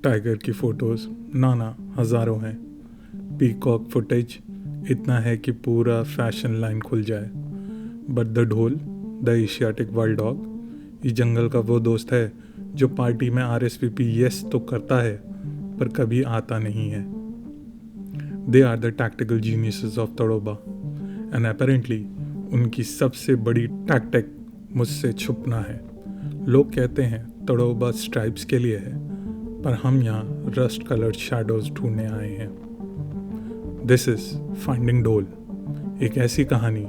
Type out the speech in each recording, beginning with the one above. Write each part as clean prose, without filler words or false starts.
Tiger की photos ना हज़ारों हैं। पीकॉक फुटेज इतना है कि पूरा फैशन लाइन खुल जाए। बट द ढोल, द एशियाटिक वाइल्ड डॉग, इस जंगल का वो दोस्त है जो पार्टी में RSVP यस तो करता है पर कभी आता नहीं है। They are the tactical geniuses of Tadoba and apparently उनकी सबसे बड़ी टैक्टिक मुझसे छुपना है। लोग कहते हैं तड़ोबा स्ट्राइप्स के लिए है, पर हम यहाँ रस्ट कलर्ड शैडोज ढूंढने आए हैं। दिस इज़ फाइंडिंग ढोल, एक ऐसी कहानी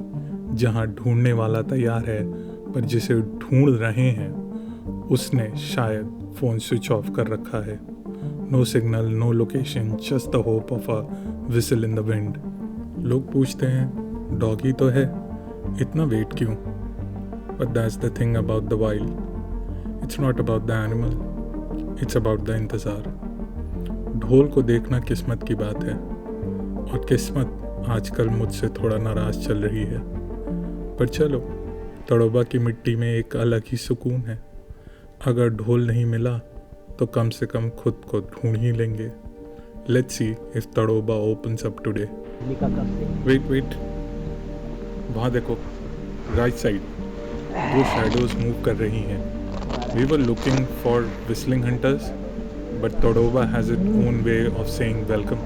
जहाँ ढूंढने वाला तैयार है पर जिसे ढूंढ रहे हैं उसने शायद फ़ोन स्विच ऑफ कर रखा है। No signal, no location, just the hope of a whistle in the wind. लोग पूछते हैं डॉगी तो है, इतना वेट क्यों? But that's the thing about the wild, it's not about the animal, it's about the इंतज़ार। ढोल को देखना किस्मत की बात है और किस्मत आजकल मुझसे थोड़ा नाराज़ चल रही है। पर चलो, तड़ोबा की मिट्टी में एक अलग ही सुकून है। अगर ढोल नहीं मिला तो कम से कम खुद को ढूंढ ही लेंगे। Let's see if Tadoba opens up today. Wait, वहाँ देखो, राइट साइड दो शैडोज मूव कर रही हैं। We were looking for whistling hunters but Tadoba has it own way of saying welcome.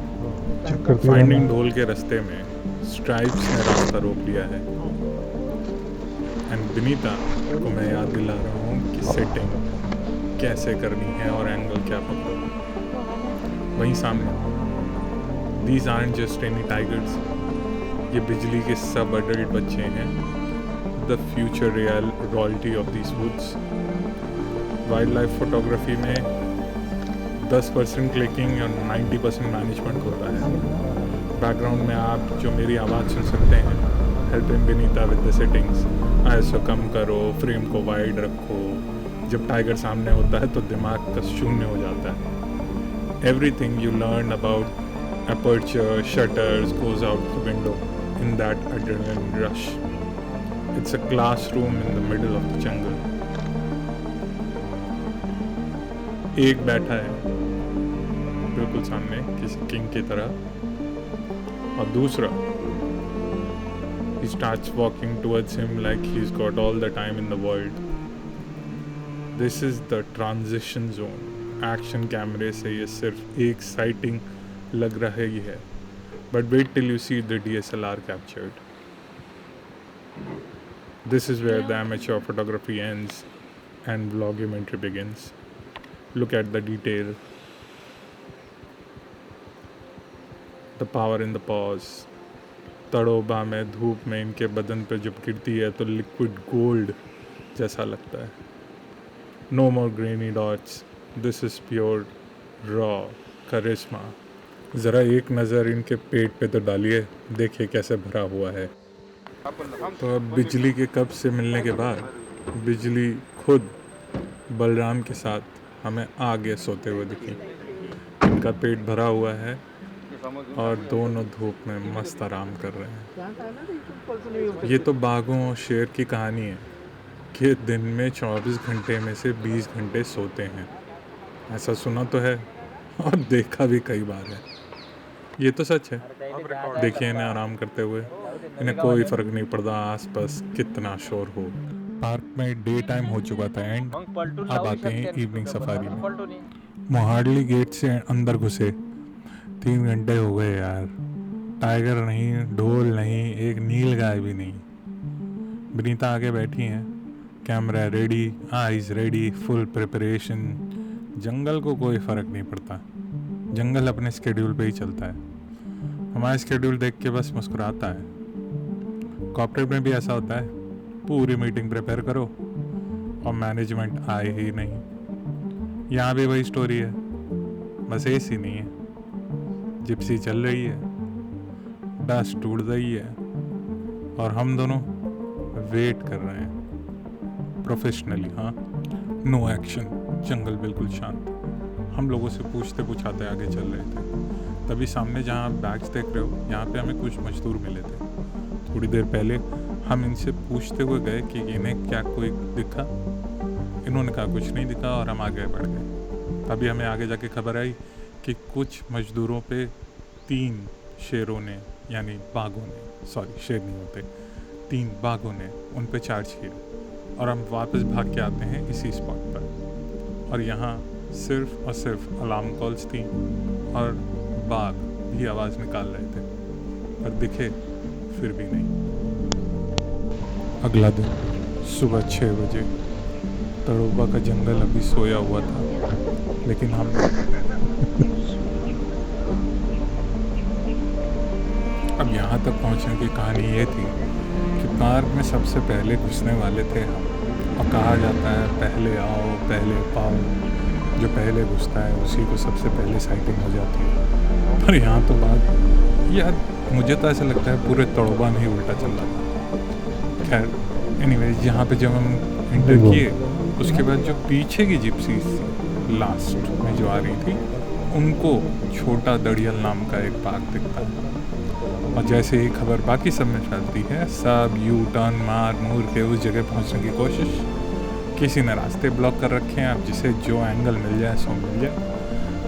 Finding dhole के रास्ते में स्ट्राइप्स ने रास्ता रोक लिया है। एंड विनीता को मैं याद दिला रहा हूँ कि सेटिंग कैसे करनी है और एंगल क्या पकड़ो। वहीं सामने these aren't just any tigers, ये बिजली के सब अडल्ट बच्चे हैं, the future royalty of this woods. Wildlife photography में 10% क्लिकिंग और 90% मैनेजमेंट होता है। बैकग्राउंड में आप जो मेरी आवाज़ सुन सकते हैं, helping Vinita with the settings. ISO कम करो, फ्रेम को वाइड रखो। जब टाइगर सामने होता है तो दिमाग का शून्य हो जाता है। Everything you learn about aperture, shutters goes out the window in that adrenaline rush. It's a classroom in the middle of the jungle. एक बैठा है बिल्कुल सामने किसी किंग की तरह और दूसरा he starts walking towards him like he's got all the time in the world. This is the transition zone. Action कैमरे से ये सिर्फ एक साइटिंग लग रहा ही है, but wait till you see the DSLR captured. This is where the amateur photography ends and vlogumentary begins. Look at the detail, the power in the pause. Tadoba में धूप में इनके बदन पे जब गिरती है तो लिक्विड गोल्ड जैसा लगता है। No more grainy dots. This is pure raw charisma. ज़रा एक नज़र इनके पेट पे तो डालिए, देखिए कैसे भरा हुआ है। तो अब बिजली के कप से मिलने के बाद बिजली खुद बलराम के साथ हमें आगे सोते हुए दिखी। इनका पेट भरा हुआ है और दोनों धूप में मस्त आराम कर रहे हैं। ये तो बाघों और शेर की कहानी है कि दिन में 24 घंटे में से 20 घंटे सोते हैं। ऐसा सुना तो है और देखा भी कई बार है। ये तो सच है। देखिए इन्हें आराम करते हुए, इन्हें कोई फ़र्क नहीं पड़ता आसपास कितना शोर हो। पार्क में डे टाइम हो चुका था एंड अब आते हैं इवनिंग सफारी में। मोहाली गेट से अंदर घुसे 3 घंटे हो गए यार। टाइगर नहीं, ढोल नहीं, एक नील गाय भी नहीं। विनीता आगे बैठी हैं, camera ready, eyes ready, full preparation. जंगल को कोई फ़र्क नहीं पड़ता, जंगल अपने स्केड्यूल पे ही चलता है। हमारा स्केड्यूल देख के बस मुस्कुराता है। कॉर्पोरेट में भी ऐसा होता है, पूरी मीटिंग प्रिपेयर करो और मैनेजमेंट आए ही नहीं। यहाँ भी वही स्टोरी है, बस AC नहीं है, जिप्सी चल रही है, डस्ट टूट रही है और हम दोनों वेट कर रहे हैं प्रोफेशनली। हाँ, नो एक्शन, जंगल बिल्कुल शांत। हम लोगों से पूछते पूछाते आगे चल रहे थे। तभी सामने जहाँ आप बैग्स देख रहे हो, यहाँ पे हमें कुछ मजदूर मिले थे। थोड़ी देर पहले हम इनसे पूछते हुए गए कि इन्हें क्या कोई दिखा। इन्होंने कहा कुछ नहीं दिखा और हम आगे बढ़ गए। तभी हमें आगे जाके खबर आई कि कुछ मज़दूरों पे 3 शेरों ने, यानी बाघों ने, सॉरी शेर नहीं होते, 3 बाघों ने उन पे चार्ज किया। और हम वापस भाग के आते हैं इसी स्पॉट पर, और यहाँ सिर्फ और सिर्फ अलार्म कॉल्स थी और बाघ भी आवाज़ निकाल रहे थे, पर दिखे फिर भी नहीं। अगला दिन सुबह 6 बजे तड़ोबा का जंगल अभी सोया हुआ था, लेकिन हम अब यहाँ तक पहुँचने की कहानी ये थी कि पार्क में सबसे पहले घुसने वाले थे हम, और कहा जाता है पहले आओ पहले पाओ, जो पहले घुसता है उसी को सबसे पहले साइटिंग हो जाती है। पर यहाँ तो बात यार, मुझे तो ऐसा लगता है पूरे तड़ोबा में ही उल्टा चल रहा था। खैर एनीवेज, यहाँ पे जब हम इंटर किए उसके बाद जो पीछे की जिप्सीज थी लास्ट में जो आ रही थी, उनको छोटा दड़ियल नाम का एक पार्क दिखता है। और जैसे ही खबर बाकी सब में फैलती है, सब यू टर्न मार मूर के उस जगह पहुंचने की कोशिश। किसी ने रास्ते ब्लॉक कर रखे हैं, अब जिसे जो एंगल मिल जाए सो मिल जाए।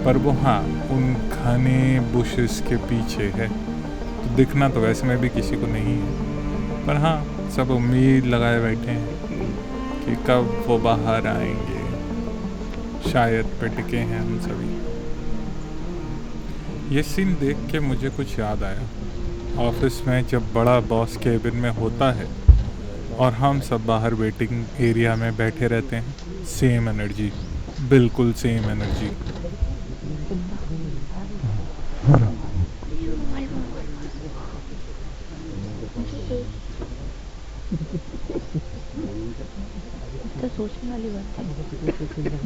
पर वो हाँ उन घने बुशेस के पीछे है, तो दिखना तो वैसे में भी किसी को नहीं है। पर हाँ सब उम्मीद लगाए बैठे हैं कि कब वो बाहर आएंगे, शायद पे टिके हैं हम सभी। ये सीन देख के मुझे कुछ याद आया। ऑफिस में जब बड़ा बॉस केबिन में होता है और हम सब बाहर वेटिंग एरिया में बैठे रहते हैं, सेम एनर्जी, बिल्कुल सेम एनर्जी। तो सोचने वाली बात है,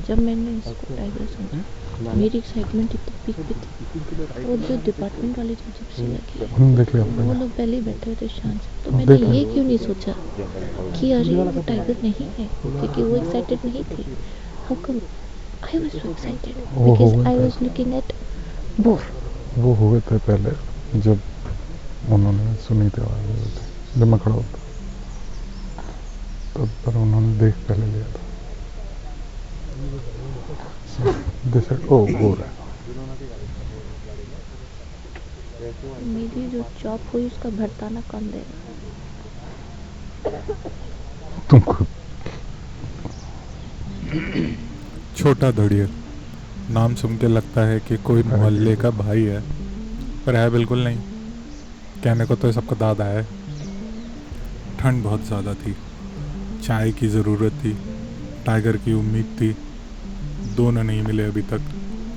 जब मैंने इसको टाइगर समझा, मेरी एक्साइटमेंट इतनी पीक पे थी। वो जो डिपार्टमेंट वाले जो जिप्सी लगे वो लोग पहले ही बैठे हुए थे शांत से, तो मैंने ये क्यों नहीं सोचा कि अरे वो टाइगर नहीं है, क्योंकि वो एक्साइटेड नहीं थे। How come I was so excited because I was looking at bore. वो हुए थे पहले जब उन्होंने सुनी थी आवाज़, जब मैं खड़ा होता तब पर उन्होंने देख पहले लिया था। ओ बोर है। मेरी जो जॉब हुई उसका भरताना कम देगा। तुम खुद छोटा दड़ियल नाम सुन के लगता है कि कोई मोहल्ले का भाई है, पर है बिल्कुल नहीं। कहने को तो सबका दादा है। ठंड बहुत ज़्यादा थी, चाय की ज़रूरत थी, टाइगर की उम्मीद थी, दोनों नहीं मिले अभी तक।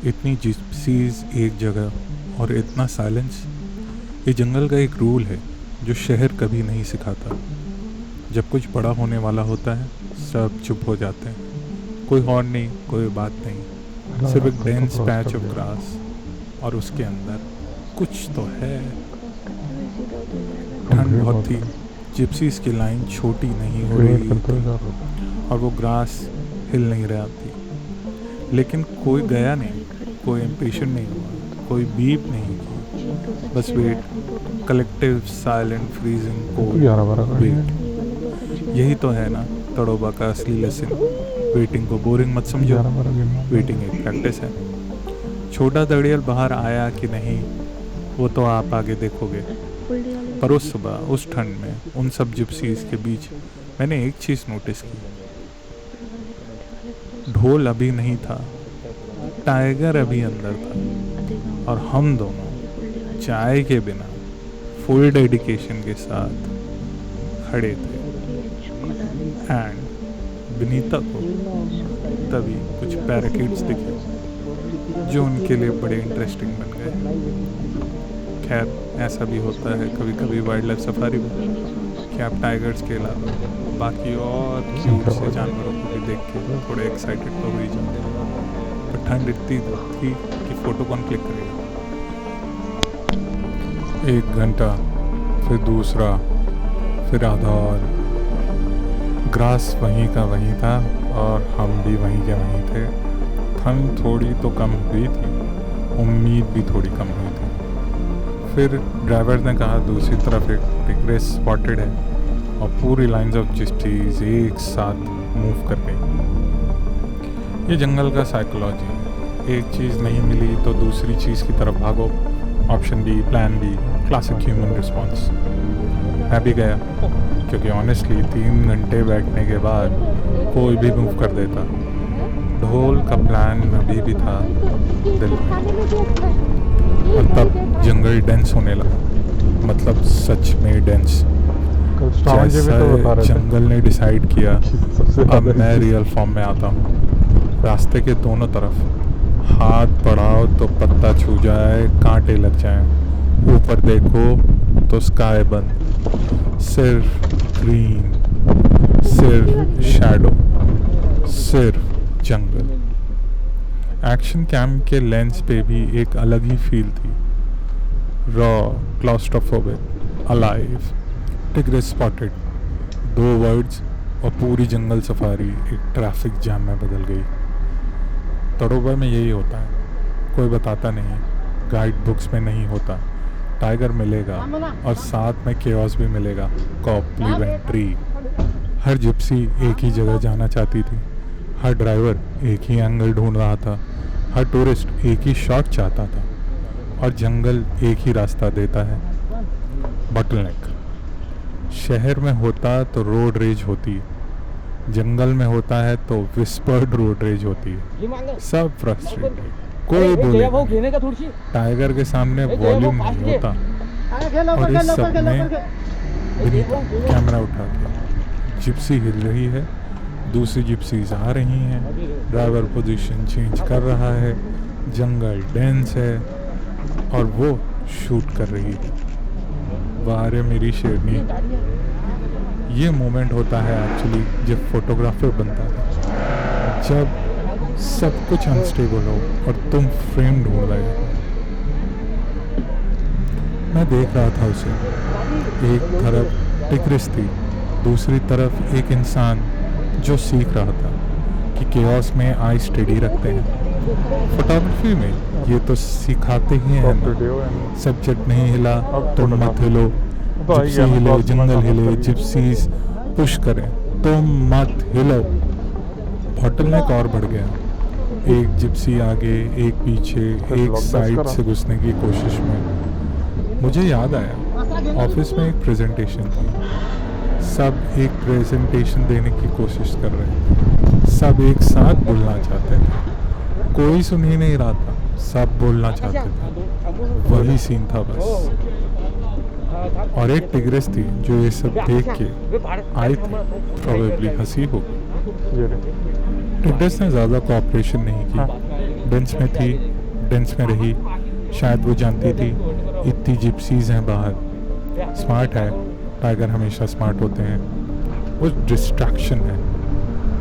इतनी जिप्सीज एक जगह और इतना साइलेंस। ये जंगल का एक रूल है जो शहर कभी नहीं सिखाता। जब कुछ बड़ा होने वाला होता है सब चुप हो जाते हैं, कोई हॉर्न नहीं, कोई बात नहीं, सिर्फ एक डेंस पैच ऑफ ग्रास, और उसके अंदर कुछ तो है। ठंड बहुत थी, जिप्सीज की लाइन छोटी नहीं हो रही थी और वो ग्रास हिल नहीं रहा थी, लेकिन कोई गया नहीं, कोई इम्पेशेंट नहीं हुआ, कोई बीप नहीं की, बस wait, collective silent freezing cold wait. यही तो है ना तड़ोबा का असली लेसन। वेटिंग को बोरिंग मत समझो, वेटिंग एक प्रैक्टिस है। छोटा दड़ियल बाहर आया कि नहीं वो तो आप आगे देखोगे, पर उस सुबह उस ठंड में उन सब जिप्सीज के बीच मैंने एक चीज़ नोटिस की। ढोल अभी नहीं था, टाइगर अभी अंदर था, और हम दोनों चाय के बिना फुल डेडिकेशन के साथ खड़े थे। एंड विनीता को तभी कुछ पैराकीट्स दिखे जो उनके लिए बड़े इंटरेस्टिंग बन गए। खैर ऐसा भी होता है कभी कभी वाइल्ड लाइफ सफारी में कि आप टाइगर्स के अलावा बाकी और क्यूट से जानवरों को भी देख के थोड़े एक्साइटेड तो हो ही जाते हैं। पर ठंड इतनी थी कि फ़ोटो कौन क्लिक करेगा। 1 घंटा, फिर दूसरा, फिर आधा, और ग्रास वहीं का वहीं था और हम भी वहीं के वहीं थे। ठंड थोड़ी तो कम हुई थी, उम्मीद भी थोड़ी कम हुई थी। फिर ड्राइवर ने कहा दूसरी तरफ एक टिग्रेस स्पॉटेड है, और पूरी लाइंस ऑफ जिप्सीज एक साथ मूव कर गई। ये जंगल का साइकोलॉजी है, एक चीज़ नहीं मिली तो दूसरी चीज़ की तरफ भागो। Option B, plan B, classic human response. मैं भी गया, क्योंकि ऑनेस्टली 3 घंटे बैठने के बाद कोई भी मूव कर देता। ढोल का प्लान अभी भी था दिल में। और तब जंगल डेंस होने लगा, मतलब सच में डेंस। जैसे जंगल ने डिसाइड किया अब मैं रियल फॉर्म में आता हूँ। रास्ते के दोनों तरफ हाथ बढ़ाओ तो पत्ता छू जाए, कांटे लग जाएं। ऊपर देखो तो स्काई बंद, सिर्फ ग्रीन, सिर्फ शैडो, सिर्फ जंगल। एक्शन कैम के लेंस पे भी एक अलग ही फील थी। Raw, claustrophobic, alive, tigris spotted, 2 words और पूरी जंगल सफारी एक ट्रैफिक जैम में बदल गई। तड़ोबा में यही होता है, कोई बताता नहीं, गाइड बुक्स में नहीं होता। टाइगर मिलेगा और साथ में केओस भी मिलेगा, कॉम्प्लीमेंट्री। हर जिप्सी एक ही जगह जाना चाहती थी, हर ड्राइवर एक ही एंगल ढूंढ रहा था, हर टूरिस्ट एक ही शॉट चाहता था, और जंगल एक ही रास्ता देता है, बॉटलनेक। शहर में होता तो रोड रेज होती, जंगल में होता है तो विस्पर्ड रोड रेज होती है। सब फ्रस्ट्रेटेड, कोई बोले टाइगर के सामने वॉल्यूम नहीं होता। और इस सब में विनीता कैमरा उठा के, जिप्सी हिल रही है, दूसरी जिप्सीज आ रही हैं, ड्राइवर पोजीशन चेंज कर रहा है, जंगल डेंस है और वो शूट कर रही है। वाह मेरी शेरनी। ये मोमेंट होता है एक्चुअली जब फोटोग्राफर बनता है, जब सब कुछ अनस्टेबल हो और तुम फ्रेम ढूंढ रहे हो। मैं देख रहा था उसे, एक तरफ टिग्रिस थी, दूसरी तरफ एक इंसान जो सीख रहा था कि केओस में आई स्टेडी रखते हैं। फोटोग्राफी में ये तो सिखाते ही हैं ना, सब्जेक्ट नहीं हिला तो मत हिलो, जिप्सी हिले, जंगल हिले, जिप्सीज पुश करें तो मत हिलो। बॉटलनेक और बढ़ गया, एक जिप्सी आगे, एक पीछे, एक साइड से घुसने की कोशिश में। मुझे याद आया ऑफिस में एक प्रेजेंटेशन थी, सब एक प्रेजेंटेशन देने की कोशिश कर रहे थे, सब एक साथ बोलना चाहते थे, कोई सुन ही नहीं रहा था, सब बोलना चाहते थे। वही सीन था बस। और एक टिग्रिस थी जो ये सब देख के आई थी, प्रोबेबली हंसी होगी। टिग्रिस ने ज़्यादा कोऑपरेशन नहीं की, डेंस में थी, डेंस में रही। शायद वो जानती थी इतनी जिप्सीज हैं बाहर। स्मार्ट है, टाइगर हमेशा स्मार्ट होते हैं, वो डिस्ट्रैक्शन है।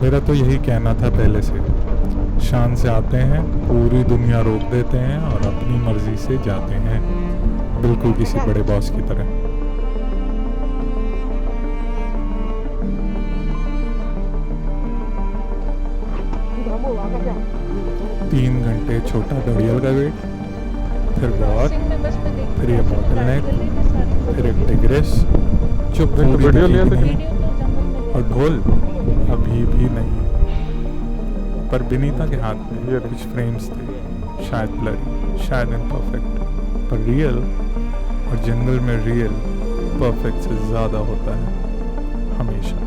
मेरा तो यही कहना था पहले से, शान से आते हैं, पूरी दुनिया रोक देते हैं और अपनी मर्जी से जाते हैं, बिल्कुल किसी बड़े बॉस की तरह। तीन घंटे छोटा डोरियल का वेट, फिर वॉर, फिर ये बॉटलनेक, फिर एक टिग्रिस जो पूरी नहीं, और ढोल अभी भी नहीं। पर विनीता के हाथ में कुछ फ्रेम्स थे, शायद ब्लरी, शायद इम्परफेक्ट, पर रियल। और जंगल में रियल परफेक्ट से ज़्यादा होता है हमेशा।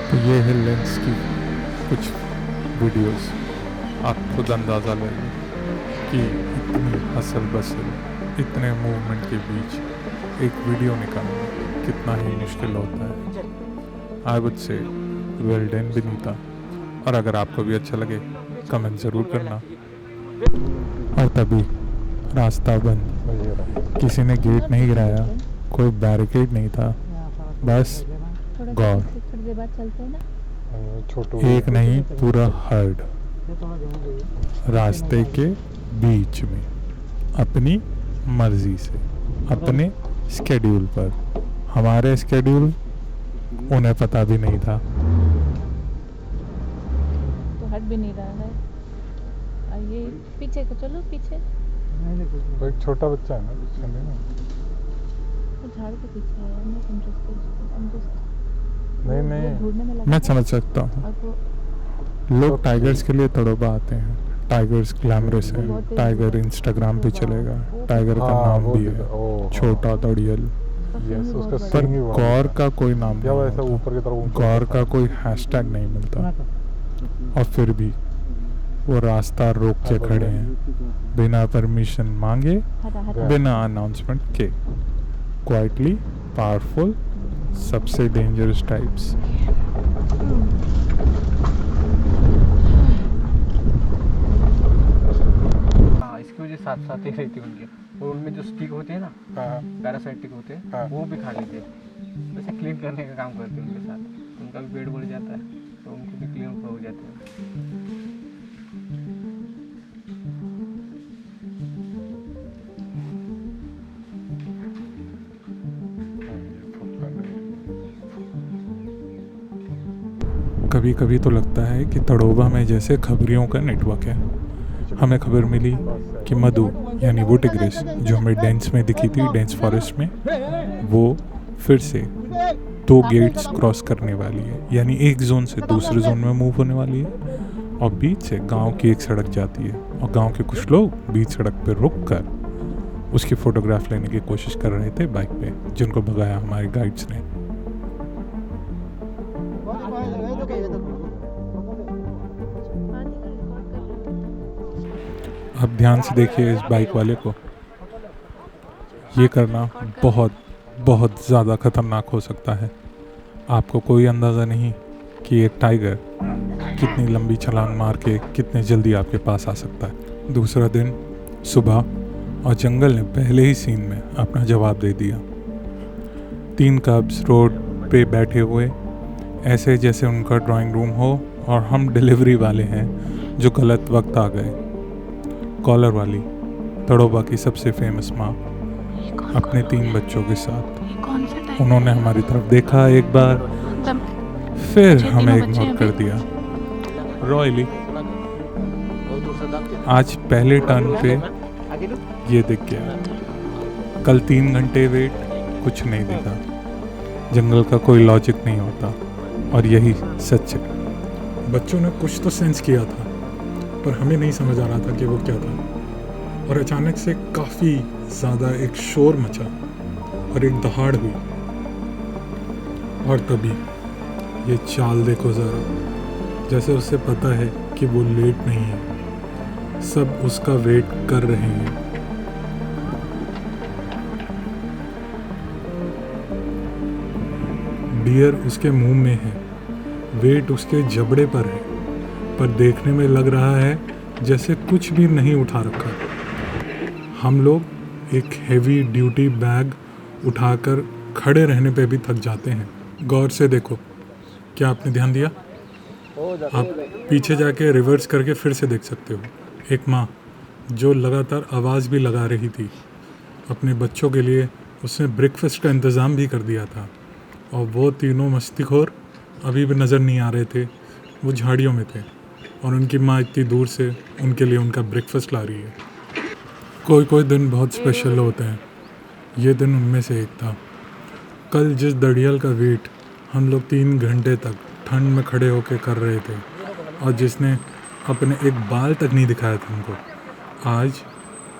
तो ये है लेंस की कुछ वीडियोस, आप खुद अंदाज़ा लगे कि इतनी हसल बसल, इतने मूवमेंट के बीच एक वीडियो निकालना कितना ही मुश्किल होता है। I would say well done Vinita. और अगर आपको भी अच्छा लगे कमेंट ज़रूर करना। और तभी रास्ता बंद, किसी ने गेट नहीं गिराया, कोई बैरिकेड नहीं था, बस गौर, एक नहीं पूरा हर्ड रास्ते के बीच में, अपनी मर्जी से, अपने स्केड्यूल पर। हमारे स्केड्यूल उन्हें पता भी नहीं था। तो हट भी नहीं रहा है। और ये पीछे को चलो, पीछे तो एक छोटा बच्चा है ना, पीछे नहीं ना, तो झाड़ के पीछे है। नहीं ढूंढने में लगा मैं समझ सकता हूँ, लोग टाइगर्स के लिए तड़ोबा आते हैं, टाइगर्स ग्लैमरस है, टाइगर इंस्टाग्राम पे चलेगा, टाइगर का हाँ, नाम वो भी दिखा- है ओ, छोटा तड़ियल। यस, उसका पर सींग ही बड़ा गौर है। का कोई नाम या नहीं वैसा होता, ऊपर की तरफ ऊंचा गौर होता का है। कोई हैशटैग नहीं मिलता। और फिर भी वो रास्ता रोक के हाँ, खड़े हैं, बिना परमिशन मांगे, Yeah. बिना अनाउंसमेंट के। क्वाइटली पावरफुल, सबसे डेंजरस टाइप्स। हाँ, इसकी वजह साथ साथ ही रहती है उनके, और उनमें जो स्टिक होते हैं ना, हाँ, पैरासाइटिक होते हैं, हाँ। वो भी खा लेते हैं। वैसे क्लीन करने का काम करते हैं उनके साथ, उनका भी पेट बढ़ जाता है तो उनको भी क्लीन हो जाते हैं। कभी कभी तो लगता है कि तड़ोबा में जैसे खबरियों का नेटवर्क है। हमें खबर मिली कि मधु यानी वो टिग्रिस जो हमें डेंस में दिखी थी, डेंस फॉरेस्ट में, वो फिर से 2 गेट्स क्रॉस करने वाली है, यानी एक जोन से दूसरे जोन में मूव होने वाली है। और बीच से गांव की एक सड़क जाती है, और गांव के कुछ लोग बीच सड़क पर रुक कर उसकी फ़ोटोग्राफ लेने की कोशिश कर रहे थे बाइक पे, जिनको भगाया हमारे गाइड्स ने। अब ध्यान से देखिए इस बाइक वाले को। ये करना बहुत बहुत ज़्यादा ख़तरनाक हो सकता है। आपको कोई अंदाज़ा नहीं कि एक टाइगर कितनी लंबी छलांग मार के कितने जल्दी आपके पास आ सकता है। दूसरा दिन सुबह, और जंगल ने पहले ही सीन में अपना जवाब दे दिया। 3 कब्स रोड पे बैठे हुए, ऐसे जैसे उनका ड्राइंग रूम हो और हम डिलीवरी वाले हैं जो गलत वक्त आ गए। कॉलर वाली तड़ोबा की सबसे फेमस माँ अपने 3 बच्चों के साथ। उन्होंने हमारी तरफ देखा एक बार, फिर हमें इग्नोर कर दिया रॉयली। आज पहले टर्न पे ये दिख गया। कल 3 घंटे वेट, कुछ नहीं दिखा। जंगल का कोई लॉजिक नहीं होता, और यही सच है। बच्चों ने कुछ तो सेंस किया था, पर हमें नहीं समझ आ रहा था कि वो क्या था। और अचानक से काफ़ी ज़्यादा एक शोर मचा और एक दहाड़ हुई। और तभी ये चाल देखो ज़रा, जैसे उसे पता है कि वो लेट नहीं है, सब उसका वेट कर रहे हैं। डियर उसके मुंह में है, वेट उसके जबड़े पर है, पर देखने में लग रहा है जैसे कुछ भी नहीं उठा रखा। हम लोग एक हेवी ड्यूटी बैग उठाकर खड़े रहने पे भी थक जाते हैं। गौर से देखो, क्या आपने ध्यान दिया? आप पीछे जाके रिवर्स करके फिर से देख सकते हो। एक माँ जो लगातार आवाज़ भी लगा रही थी अपने बच्चों के लिए, उसने ब्रेकफास्ट का इंतज़ाम भी कर दिया था। और वो तीनों मस्तीखोर अभी भी नज़र नहीं आ रहे थे, वो झाड़ियों में थे, और उनकी माँ इतनी दूर से उनके लिए उनका ब्रेकफास्ट ला रही है। कोई कोई दिन बहुत स्पेशल होते हैं, ये दिन उनमें से एक था। कल जिस दड़ियल का वेट हम लोग 3 घंटे तक ठंड में खड़े होकर कर रहे थे, और जिसने अपने एक बाल तक नहीं दिखाया था हमको, आज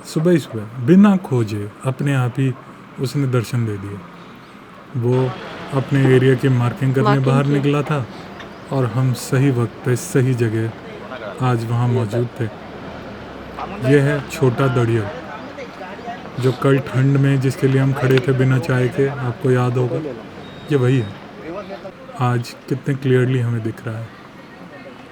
सुबह ही सुबह बिना खोजे अपने आप ही उसने दर्शन दे दिए। वो अपने एरिया की मार्किंग करने बाहर निकला था, और हम सही वक्त पे सही जगह आज वहाँ मौजूद थे। ये है छोटा दड़ियल, जो कल ठंड में जिसके लिए हम खड़े थे बिना चाय के, आपको याद होगा, ये वही है। आज कितने क्लियरली हमें दिख रहा है।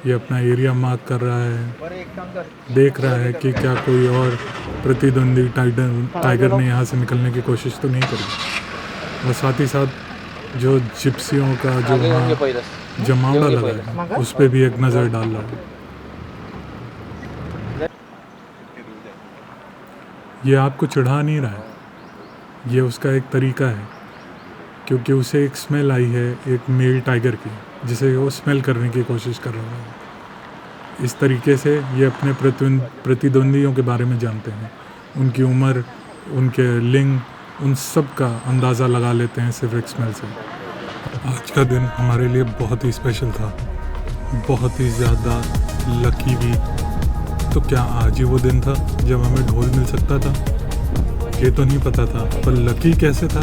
ये अपना एरिया मार्क कर रहा है, देख रहा है कि क्या कोई और प्रतिद्वंदी टाइगर ने यहाँ से निकलने की कोशिश तो नहीं करी। और साथ ही साथ जो जिप्सियों का जो वहाँ जमावड़ा लगा है, उस पर भी एक नज़र डाल रहा है। ये आपको चिढ़ा नहीं रहा है, ये उसका एक तरीका है, क्योंकि उसे एक स्मेल आई है एक मेल टाइगर की, जिसे वो स्मेल करने की कोशिश कर रहा है। इस तरीके से ये अपने प्रतिद्वंदियों के बारे में जानते हैं, उनकी उम्र, उनके लिंग, उन सब का अंदाज़ा लगा लेते हैं सिर्फ एक स्मेल से। आज का दिन हमारे लिए बहुत ही स्पेशल था, बहुत ही ज़्यादा लकी भी, तो क्या आज ही वो दिन था जब हमें ढोल मिल सकता था? ये तो नहीं पता था, पर लकी कैसे था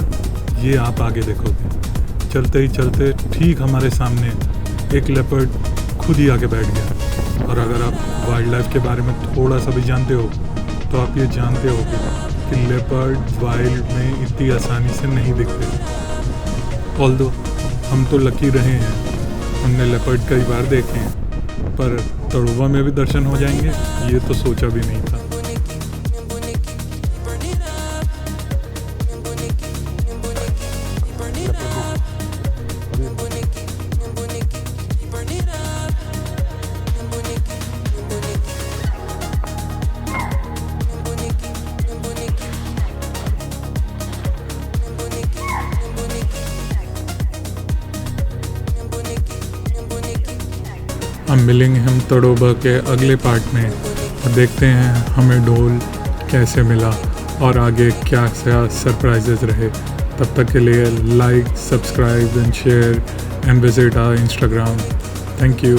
ये आप आगे देखोगे। चलते ही चलते ठीक हमारे सामने एक लेपर्ड खुद ही आके बैठ गया। और अगर आप वाइल्ड लाइफ के बारे में थोड़ा सा भी जानते हो तो आप ये जानते हो कि लेपर्ड वाइल्ड में इतनी आसानी से नहीं दिखते। ऑल्दो हम तो लकी रहे हैं, हमने लेपर्ड कई बार देखे हैं, पर तड़ोबा में भी दर्शन हो जाएंगे ये तो सोचा भी नहीं था। अब मिलेंगे हम तड़ोबा के अगले पार्ट में और देखते हैं हमें ढोल कैसे मिला और आगे क्या क्या सरप्राइजेस रहे। तब तक के लिए like, subscribe and share and visit our Instagram. Thank you.